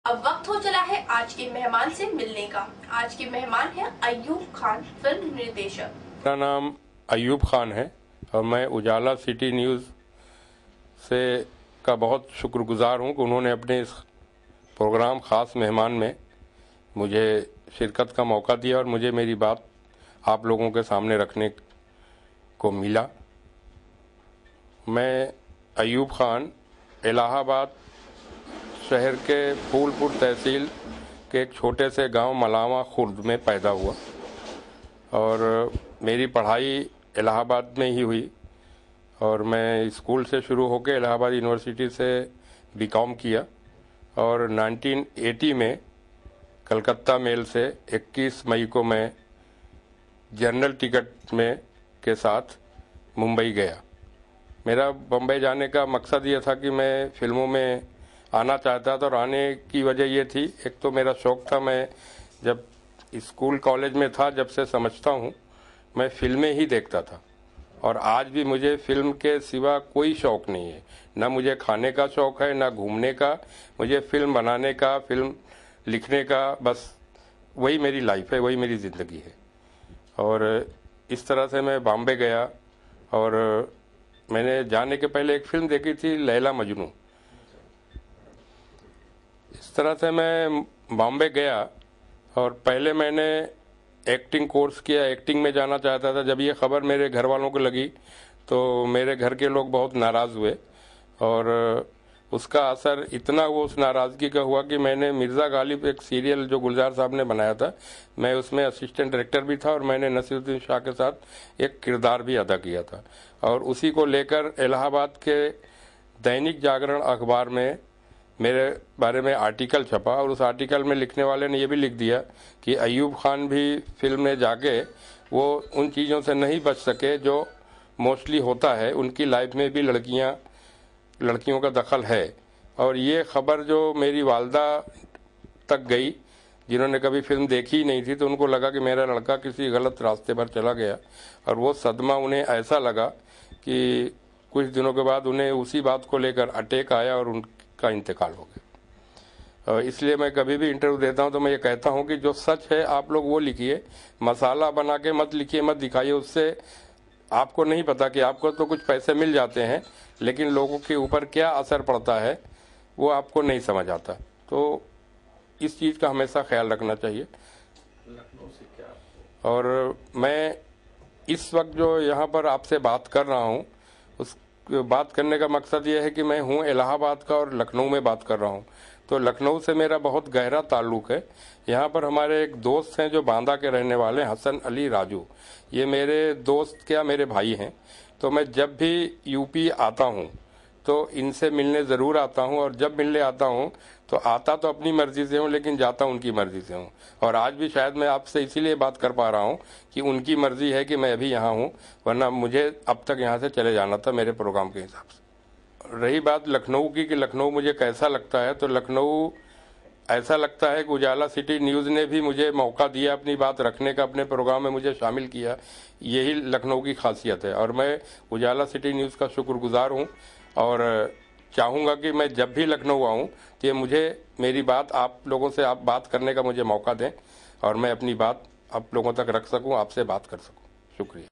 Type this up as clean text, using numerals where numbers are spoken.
अब वक्त हो चला है आज के मेहमान से मिलने का। आज के मेहमान हैं अय्यूब खान, फिल्म निर्देशक। मेरा नाम अय्यूब खान है और मैं उजाला सिटी न्यूज़ से का बहुत शुक्रगुजार हूं कि उन्होंने अपने इस प्रोग्राम ख़ास मेहमान में मुझे शिरकत का मौका दिया और मुझे मेरी बात आप लोगों के सामने रखने को मिला। मैं अय्यूब खान इलाहाबाद शहर के फूलपुर तहसील के एक छोटे से गांव मलावा खुर्द में पैदा हुआ और मेरी पढ़ाई इलाहाबाद में ही हुई और मैं स्कूल से शुरू होकर इलाहाबाद यूनिवर्सिटी से बीकॉम किया और 1980 में कलकत्ता मेल से 21 मई को मैं जनरल टिकट में के साथ मुंबई गया। मेरा बम्बई जाने का मकसद ये था कि मैं फिल्मों में आना चाहता था और आने की वजह ये थी, एक तो मेरा शौक़ था, मैं जब स्कूल कॉलेज में था जब से समझता हूँ मैं फिल्में ही देखता था और आज भी मुझे फिल्म के सिवा कोई शौक़ नहीं है। ना मुझे खाने का शौक़ है ना घूमने का, मुझे फिल्म बनाने का, फिल्म लिखने का, बस वही मेरी लाइफ है, वही मेरी ज़िंदगी है। और इस तरह से मैं बॉम्बे गया और मैंने जाने के पहले एक फिल्म देखी थी लैला मजनू। इस तरह से मैं बॉम्बे गया और पहले मैंने एक्टिंग कोर्स किया, एक्टिंग में जाना चाहता था। जब ये खबर मेरे घर वालों को लगी तो मेरे घर के लोग बहुत नाराज़ हुए और उसका असर इतना वो उस नाराज़गी का हुआ कि मैंने मिर्ज़ा गालिब एक सीरियल जो गुलजार साहब ने बनाया था, मैं उसमें असिस्टेंट डायरेक्टर भी था और मैंने नसीरुद्दीन शाह के साथ एक किरदार भी अदा किया था। और उसी को लेकर इलाहाबाद के दैनिक जागरण अखबार में मेरे बारे में आर्टिकल छपा और उस आर्टिकल में लिखने वाले ने यह भी लिख दिया कि अय्यूब खान भी फिल्म में जाके वो उन चीज़ों से नहीं बच सके जो मोस्टली होता है, उनकी लाइफ में भी लड़कियों का दखल है। और ये खबर जो मेरी वालदा तक गई जिन्होंने कभी फिल्म देखी ही नहीं थी, तो उनको लगा कि मेरा लड़का किसी गलत रास्ते पर चला गया और वो सदमा उन्हें ऐसा लगा कि कुछ दिनों के बाद उन्हें उसी बात को लेकर अटैक आया और उनका इंतकाल हो गया। इसलिए मैं कभी भी इंटरव्यू देता हूं तो मैं ये कहता हूं कि जो सच है आप लोग वो लिखिए, मसाला बना के मत लिखिए, मत दिखाइए। उससे आपको नहीं पता कि आपको तो कुछ पैसे मिल जाते हैं लेकिन लोगों के ऊपर क्या असर पड़ता है वो आपको नहीं समझ आता। तो इस चीज़ का हमेशा ख्याल रखना चाहिए। लखनऊ से क्या और मैं इस वक्त जो यहाँ पर आपसे बात कर रहा हूँ, उस बात करने का मकसद ये है कि मैं हूँ इलाहाबाद का और लखनऊ में बात कर रहा हूँ। तो लखनऊ से मेरा बहुत गहरा ताल्लुक़ है। यहाँ पर हमारे एक दोस्त हैं जो बांदा के रहने वाले हैं, हसन अली राजू। ये मेरे दोस्त क्या मेरे भाई हैं। तो मैं जब भी यूपी आता हूँ तो इनसे मिलने ज़रूर आता हूँ और जब मिलने आता हूँ तो आता तो अपनी मर्ज़ी से हूँ लेकिन जाता उनकी मर्ज़ी से हूँ। और आज भी शायद मैं आपसे इसीलिए बात कर पा रहा हूँ कि उनकी मर्ज़ी है कि मैं अभी यहाँ हूँ, वरना मुझे अब तक यहाँ से चले जाना था मेरे प्रोग्राम के हिसाब से। रही बात लखनऊ की कि लखनऊ मुझे कैसा लगता है, तो लखनऊ ऐसा लगता है कि उजाला सिटी न्यूज़ ने भी मुझे मौका दिया अपनी बात रखने का, अपने प्रोग्राम में मुझे शामिल किया। यही लखनऊ की खासियत है और मैं उजाला सिटी न्यूज़ का शुक्रगुजार हूँ और चाहूँगा कि मैं जब भी लखनऊ आऊँ तो ये मुझे मेरी बात आप लोगों से आप बात करने का मुझे मौका दें और मैं अपनी बात आप लोगों तक रख सकूँ, आपसे बात कर सकूँ। शुक्रिया।